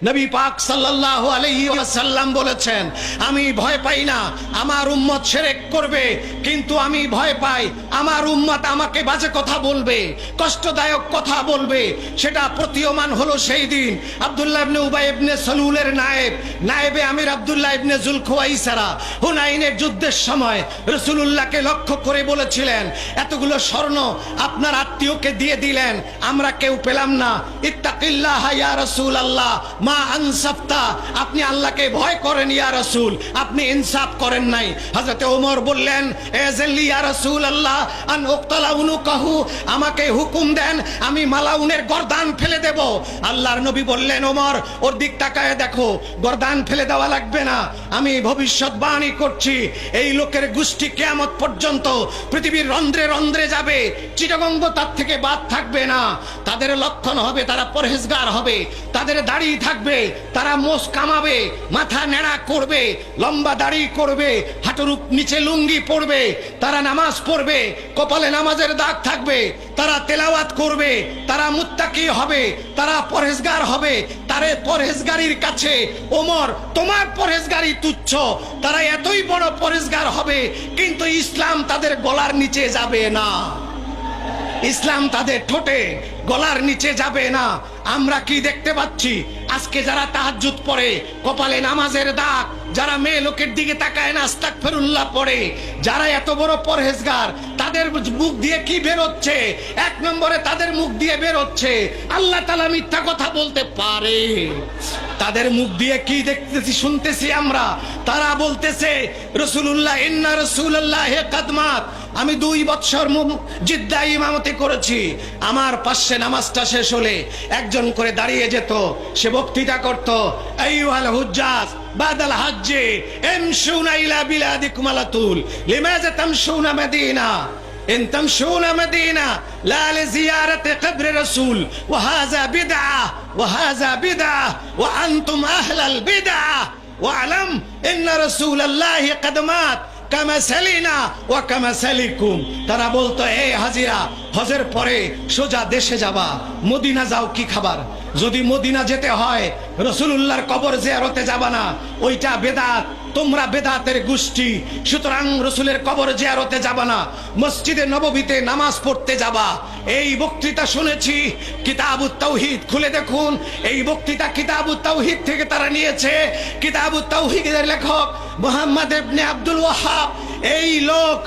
নবী পাক সাল্লাল্লাহু আলাইহি ওয়াসাল্লাম বলেছেন, আমি ভয় পাই না আমার উম্মত শিরক করবে, কিন্তু আমি ভয় পাই আমার উম্মত আমাকে বাজে কথা বলবে, কষ্টদায়ক কথা বলবে। সেটা প্রতীয়মান হলো সেই দিন আব্দুল্লাহ ইবনে উবাই ইবনে সালুলের নায়েবে আমির আব্দুল্লাহ ইবনে যুলখুয়াইসারা হুনাইনের যুদ্ধের সময় রাসূলুল্লাহকে লক্ষ্য করে বলেছিলেন, এতগুলো স্বর্ণ আপনার আত্মীয়কে দিয়ে দিলেন, আমরা কেউ পেলাম না। ইত্তাকিল্লাহ ইয়া রাসূলুল্লাহ মা আনসাফতা, আপনি আল্লাহকে ভয় করেন ইয়া রাসূল, আপনি ইনসাফ করেন নাই। হযরত ওমর বললেন, এযাল্লি ইয়া রাসূলুল্লাহ আন উকতালা উনুকাহু, আমাকে হুকুম দেন আমি মালাউনের গর্দান ফেলে দেব। আল্লাহর নবী বললেন, ওমর ওর দিক তাকায় দেখো, গর্দান ফেলে দেওয়া লাগবে না, আমি ভবিষ্যৎবাণী করছি এই লোকের গোষ্ঠী কিয়ামত পর্যন্ত পৃথিবীর রন্ধ্রে রন্ধ্রে যাবে, চিটাগঙ্গ তার থেকে বাদ থাকবে না। তাদের লক্ষণ হবে তারা পরহেজগার হবে, তাদের দাড়ি থাকবে, তারা মোষ কামাবে, মাথা নেড়া করবে, লম্বা দাড়ি করবে, হাঁটুর নিচে লুঙ্গি পরবে, তারা নামাজ পড়বে, কপালে নামাজের দাগ থাকবে, তারা তেলাওয়াত করবে, তারা মুত্তাকি হবে, তারা পরহেজগার হবে। তারে পরহেজগারির কাছে ওমর তোমার পরহেজগারি তুচ্ছ, তারা এতই বড় পরহেজগার হবে কিন্তু ইসলাম তাদের গলার নিচে যাবে না, ইসলাম তাদের ঠোঁটে গলার নিচে যাবে না। আমরা কি দেখতে পাচ্ছি আজকে যারা তাহাজ্জুদ পড়ে, কপালে নামাজের দাগ, যারা মেয়ে লোকের দিকে তাকায় না আস্তাগফিরুল্লাহ পড়ে, যারা এত বড় পরহেজগার, তাদের মুখ দিয়ে কি বের হচ্ছে? এক নম্বরে তাদের মুখ দিয়ে বের হচ্ছে আল্লাহ তাআলা মিথ্যা কথা বলতে পারে। তাদের মুখ দিয়ে কি দেখতেছি শুনতেছি আমরা, তারা বলতেছে রাসূলুল্লাহ ইন্না রাসূলুল্লাহ কাদমাত, আমি 2 বছর জিদ্দা ইমামতি করেছি, আমার পাশে নামাজটা শেষ হলে একজন করে দাঁড়িয়ে যেত, সে বক্তৃতা করত, আইয়ুহাল হুজ্জাজ বাদাল হজ্জে ইমশুনা ইলা বিলাদিকুম আলাতুল লিমাযা তামশুনা মাদিনা ইন তামশুনা মাদিনা লা লিজিয়ারাতি কবর রাসূল ওয়া হাযা বিদআ ওয়া আনতুম আহলাল বিদআ ওয়া আলাম ইন্না রাসূলুল্লাহি কদ মাত কামাসালিনা ওয়া কামাসালিকুম। তারা বলতো, এই হাজিরা, হজের পরে সোজা দেশে যাবা, মদিনা যাও, কি খাবার? যদি মদিনা যেতে হয় রাসূলুল্লাহর কবর জিয়ারতে যাবা না, ওইটা বেদাত, তোমরা বেদাতের গোষ্ঠী, সুতরাং রাসূলের কবর জিয়ারতে যাবা না, মসজিদে নববীতে নামাজ পড়তে যাবা। এই বক্তৃতা শুনেছি কিতাবুত তাওহীদ, খুলে দেখুন এই বক্তৃতা কিতাবুত তাওহীদ থেকে তারা নিয়েছে। কিতাবুত তাওহীদের লেখক মুহাম্মদ ইবনে আব্দুল ওয়াহাব, এই লোক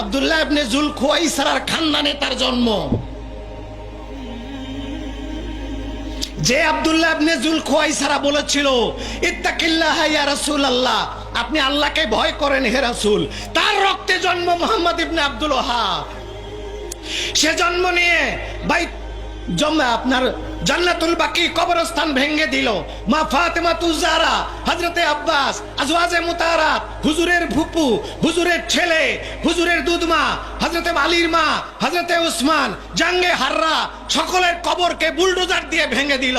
আব্দুল্লাহ ইবনে যুলখুয়াইসারার খানদানে তার জন্ম। যে আব্দুল্লাহ ইবনে যুলখুয়াইসারা বলেছিল, ইত্তাকিল্লাহ ইয়া রাসূলুল্লাহ, আপনি আল্লাহকে ভয় করেন হে রাসূল, তার রক্তে জন্ম মুহাম্মদ ইবনে আব্দুল ওয়াহাব। সে জন্ম নিয়ে আপনার জান্নাতুল বাকি কবরস্থান ভেঙে দিল। মা ফাতেমাতুজ জাহরা, হযরতে আব্বাস, আজওয়াজে মুতাহারাত, হুজুরের ফুপু, হুজুরের ছেলে, হুজুরের দুধমা, হযরতে আলীর মা, হযরতে উসমান, জাঙ্গে হাররা, সকলের কবরকে বুলডোজার দিয়ে ভেঙে দিল।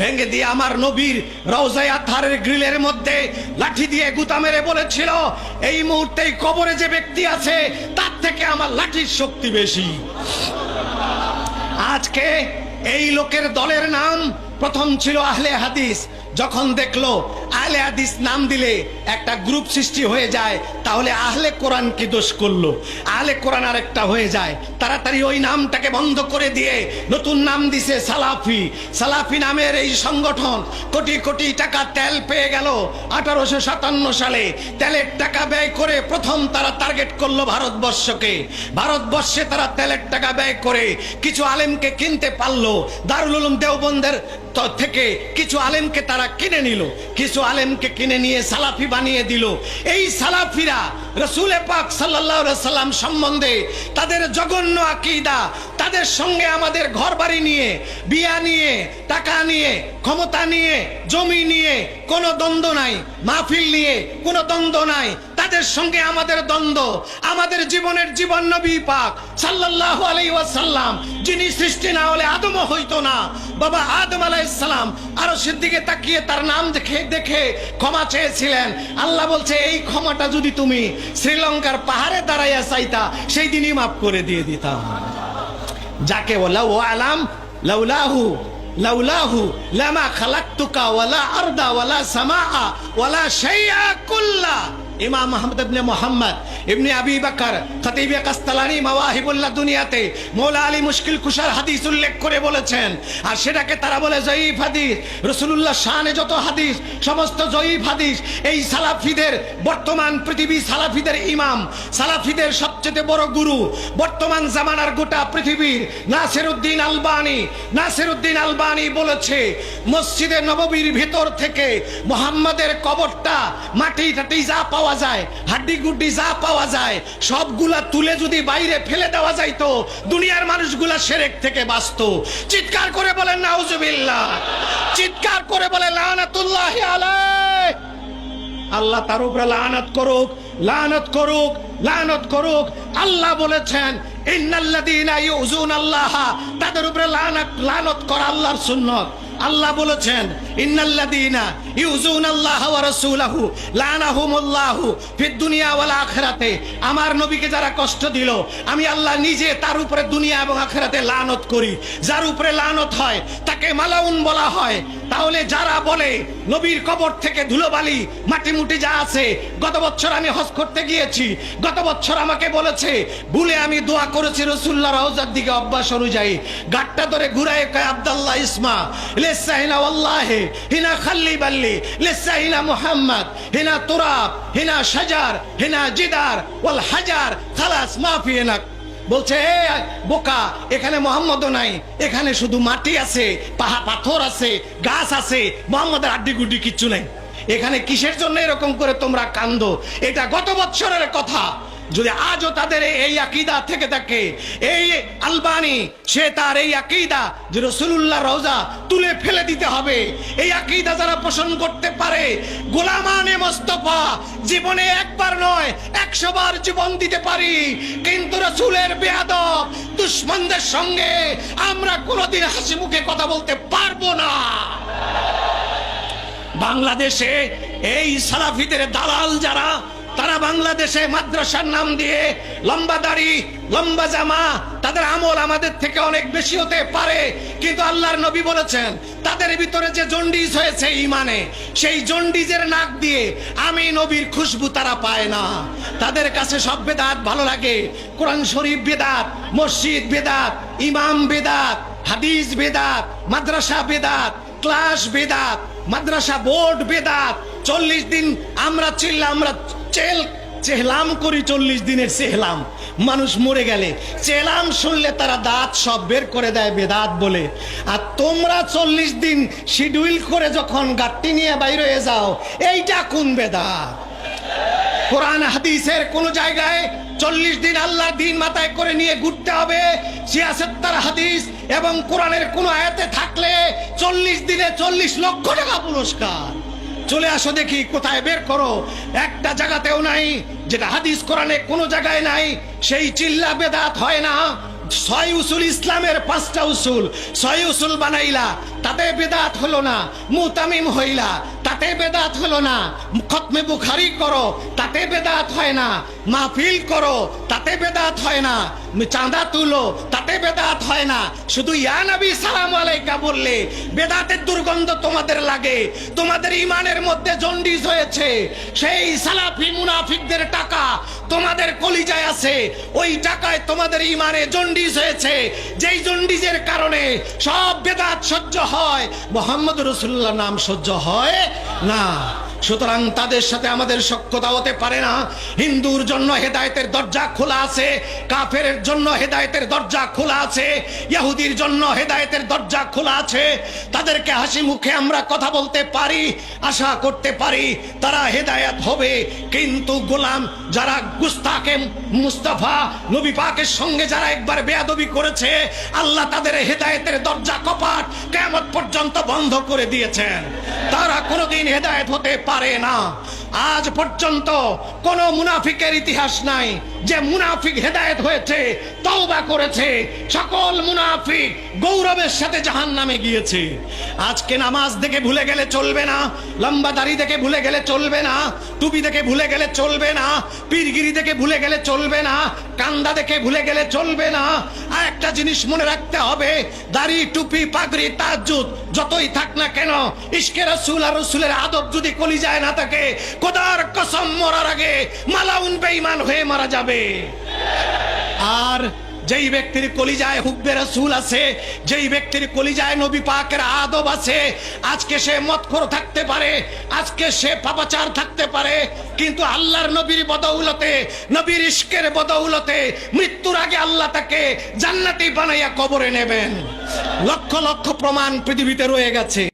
ভেঙে দিয়ে আমার নবীর রওজায়ে আতহারের গ্রিলের মধ্যে লাঠি দিয়ে গুতা মেরে বলেছিল, এই মুহূর্তেই কবরে যে ব্যক্তি আছে তার থেকে আমার লাঠির শক্তি বেশি। আজকে এই লোকের দলের নাম প্রথম ছিল আহলে হাদিস, যখন দেখলো আহলে হাদিস নাম দিলে একটা গ্রুপ সৃষ্টি হয়ে যায়, তাহলে আহলে কোরআন কি দোষ করলো? আহলে কোরআন আরেকটা হয়ে যায়, তাড়াতাড়ি ওই নামটাকে বন্ধ করে দিয়ে নতুন নাম দিছে সালাফি। সালাফি নামের এই সংগঠন কোটি কোটি টাকা তেল পেয়ে গেল। 1857 সালে তেলের টাকা ব্যয় করে প্রথম তারা টার্গেট করলো ভারতবর্ষকে। ভারতবর্ষে তারা তেলের টাকা ব্যয় করে কিছু আলেমকে কিনতে পারলো। দারুল উলুম দেওবন্দের থেকে কিছু আলেমকে তারা কিনে নিল, কিছু আলেমকে কিনে নিয়ে সালাফি বানিয়ে দিল। এই সালাফিরা রাসূল পাক সাল্লাল্লাহু আলাইহি সাল্লাম সম্বন্ধে তাদের জঘন্য আকীদা, তাদের সঙ্গে আমাদের ঘরবাড়ি নিয়ে, বিয়া নিয়ে, টাকা নিয়ে, ক্ষমতা নিয়ে, জমি নিয়ে কোনো দ্বন্দ্ব নাই, মাহফিল নিয়ে কোনো দ্বন্দ্ব নাই, তাদের সঙ্গে আমাদের দ্বন্দ্ব। আমাদের জীবনের জীবন নবী পাক সাল্লাল্লাহু আলাইহি ওয়াসাল্লাম, যিনি সৃষ্টি না হলে আদমও হইতো না। বাবা আদম আলাইহিস সালাম আরশের দিকে তাকিয়ে তার নাম দেখে ক্ষমা চেয়েছিলেন। আল্লাহ বলছে, এই ক্ষমাটা যদি তুমি শ্রীলঙ্কার পাহাড়ে দাঁড়াইয়া চাইতা, সেই দিনই মাফ করে দিয়ে দিতাম। যাকে বলা ও আলাম লাউলাহু লাউলাহু লামা খালাকতুকা ওয়ালা আরদা ওয়ালা সামাআ ওয়ালা শাইআ কুল্লা। ইমাম আহমদ ইবনে মুহাম্মদ ইবনে আবি বকর খতিবে কাস্তালানি মাওয়াহিবুল্লাহ দুনিয়াতে মৌলা আলী মুশকিল কুশার হাদিস উল্লেখ করে বলেছেন, আর সেটাকে তারা বলে জয়ীফ হাদিস। রাসূলুল্লাহ শানে যত হাদিস সমস্ত জয়ীফ হাদিস। এই সালাফিদের বর্তমান পৃথিবী সালাফিদের ইমাম, সালাফিদের সবচেয়ে বড় গুরু বর্তমান জামানার গোটা পৃথিবীর নাসিরউদ্দিন আলবানী বলেছে, মসজিদে নববীর ভিতর থেকে মুহাম্মাদের কবরটা মাটি টাটি যা পাওয়া যায়, হাড্ডি গুড্ডি যা পাওয়া যায় সবগুলা তুলে যদি বাইরে ফেলে দেওয়া যাইতো, দুনিয়ার মানুষগুলা শিরক থেকে বাঁচতো। চিৎকার করে বলেন নাউজুবিল্লাহ, চিৎকার করে বলে লানাতুল্লাহি আলাইহি। আল্লাহ তার উপরে লানত করুক, লানত করুক, লানত করুক। আল্লাহ বলেছেন ইন্নাল্লাযীনা ইউযুনাল্লাহ, তাদের উপরে লানত করা আল্লাহর সুন্নাত। আল্লাহ বলেছেন ইন্নাল্লাযীনা ইউযুনাল্লাহ ওয়া রাসূলাহু লানাহুমুল্লাহু ফিদ দুনিয়া ওয়াল আখিরাতে। আমার নবীকে যারা কষ্ট দিল আমি আল্লাহ নিজে তার উপরে দুনিয়া এবং আখিরাতে লানত করি। যার উপরে লানত হয় তাকে মালাউন বলা হয়। তাহলে যারা বলে নবীর কবর থেকে ধুলোবালি মাটি মুটি যা আছে, গত বছর আমি হজ করতে গিয়েছি, গত বছর আমাকে বলেছে ভুলে আমি দোয়া করেছি রাসূলুল্লাহ রওজার দিকে অভ্যাস অনুযায়ী, গাট্টা ধরে ঘুরায় কয় আব্দুল্লাহ ইসমা লিসাইনা ওয়াল্লাহি হিনা খাল্লি বাল্লি লিসাইনা মুহাম্মদ হিনা তুরাব হিনা শাজার হিনা জিদার ওয়াল হাজার খালাস মাফি হিনাক। বলছে বোকা, এখানে মোহাম্মদও নাই, এখানে শুধু মাটি আছে, পাথর আছে, গাছ আছে, মোহাম্মদের আড্ডি গুড্ডি কিচ্ছু নাই। এখানে কিসের জন্য এরকম করে তোমরা কান্দো? এটা গত বছরের কথা। যদি আজও তাদের এই আকীদা থেকে থাকে, এই আলবানী সে তার এই আকীদা যে রাসূলুল্লাহ রওজা তুলে ফেলে দিতে হবে, এই আকীদা যারা পোষণ করতে পারে, গোলামানে মোস্তফা জীবনে একবার নয় 100 বার জীবন দিতে পারি, কিন্তু রাসূলের বেয়াদব দুশমনদের সঙ্গে আমরা কোনোদিন হাসি মুখে কথা বলতে পারবো না। বাংলাদেশে এই সালাফিদের দালাল যারা, তারা বাংলাদেশে মাদ্রাসার নাম দিয়ে লম্বা দাড়ি লম্বা জামা, তাদের আমল আমাদের থেকে অনেক বেশি হতে পারে, কিন্তু আল্লাহর নবী বলেছেন তাদের ভিতরে যে জন্ডিস হয়েছে ইমানে, সেই জন্ডিসের নাক দিয়ে আমি নবীর খুশবু তারা পায় না। তাদের কাছে সব বেদাত ভালো লাগে। কোরআন শরীফ বেদাত, মসজিদ বেদাত, ইমাম বেদাত, হাদিস বেদাত, মাদ্রাসা বেদাত, ক্লাস বেদাত, মাদ্রাসা বোর্ড বেদাত। 40 দিন আমরা চেহলাম করি, 40 দিনের চেহলাম। মানুষ মরে গেলে চেহলাম শুনলে তারা দাঁত সব বের করে দেয় বেদাত বলে। আর তোমরা 40 দিন শিডিউল করে যখন গাট্টি নিয়ে বাইরে হয়ে যাও, এইটা কোন বেদাত? কোরআন হাদিসের কোন জায়গায় 40 দিন আল্লাহ দিন মাথায় করে নিয়ে ঘুরতে হবে 76 হাদিস এবং কোরআনের কোন আয়াতে থাকলে 40 দিনে 40 লক্ষ টাকা পুরস্কার। চলে আসো দেখি কোথায় বের করো। একটা জায়গাতেও নাই, যেটা হাদিস কোরআনে কোনো জায়গায় নাই। সেই চিল্লা বেদাত হয় না। 6 উসুল ইসলামের 5টা উসুল, 6 উসুল বানাইলা, তাতে বেদাত হলো না। মুতামিম হইলা, তাতে বেদাত হলো না। খতমে বুখারী করো, তাতে বেদাত হয় না। মাহফিল করো, তাতে বেদাত হয় না। চাঁদা তুলো, তাতে বেদাত হয় না। শুধু ইয়া নবী সালাম আলাইকা বললে বেদাতের দুর্গন্ধ তোমাদের লাগে। তোমাদের ইমানের মধ্যে জন্ডিস হয়েছে। সেই সালাফি মুনাফিকদের টাকা তোমাদের কলিজায় আছে, ওই টাকায় তোমাদের ইমানে জন্ডিস হয়েছে। যেই জন্ডিসের কারণে সব বেদাত সহ্য হয়, মুহাম্মদ রাসূলুল্লাহ নাম সহ্য হয় না। সুতরাং তাদের সাথে আমাদের সখ্যতা হতে পারে না। হিন্দুর জন্য হেদায়েতের দরজা খোলা আছে, কাফেরের জন্য হেদায়েতের দরজা খোলা আছে, ইহুদির জন্য হেদায়েতের দরজা খোলা আছে। তাদেরকে হাসি মুখে আমরা কথা বলতে পারি, আশা করতে পারি তারা হেদায়েত হবে। কিন্তু গোলাম যারা গুস্তাকে মুস্তাফা নবী পাকের সঙ্গে যারা একবার বেয়াদবি করেছে, আল্লাহ তাদের হেদায়েতের দরজা কপাট কিয়ামত পর্যন্ত বন্ধ করে দিয়েছেন। তারা কোনোদিন হেদায়েত হতে পারে না। আজ পর্যন্ত কোন মুনাফিকের ইতিহাস নাই যে মুনাফিক হেদায়েত হয়েছে, তওবা করেছে। সকল মুনাফিক গৌরবের সাথে জাহান্নামে গিয়েছে। আজকে নামাজ দেখে ভুলে গেলে চলবে না, লম্বা দাড়ি দেখে ভুলে গেলে চলবে না, টুপি দেখে ভুলে গেলে চলবে না, পীরগিরি দেখে ভুলে গেলে চলবে না, কান্দা দেখে ভুলে গেলে চলবে না। আর একটা জিনিস মনে রাখতে হবে, দাড়ি, টুপি, পাগড়ি, তাহাজ্জুদ যতই থাক না কেন, ইশকে রাসূল আর রাসূলের আদব যদি কলিজায় না থাকে, খোদার কসম মরার আগে মালাউন বেঈমান হয়ে মারা যাবে। আর যেই ব্যক্তির কলিজায় হুব্বে রাসূল আছে, যেই ব্যক্তির কলিজায় নবী পাকের আদব আছে, আজকে সে মদখোর থাকতে পারে, আজকে সে পাপাচার থাকতে পারে, কিন্তু আল্লাহর নবীর বদৌলতে, নবীর ইশকের বদৌলতে মৃত্যুর আগে আল্লাহ তাকে জান্নাতি বানাইয়া কবরে নেবেন। লক্ষ লক্ষ প্রমাণ পৃথিবীতে রয়ে গেছে।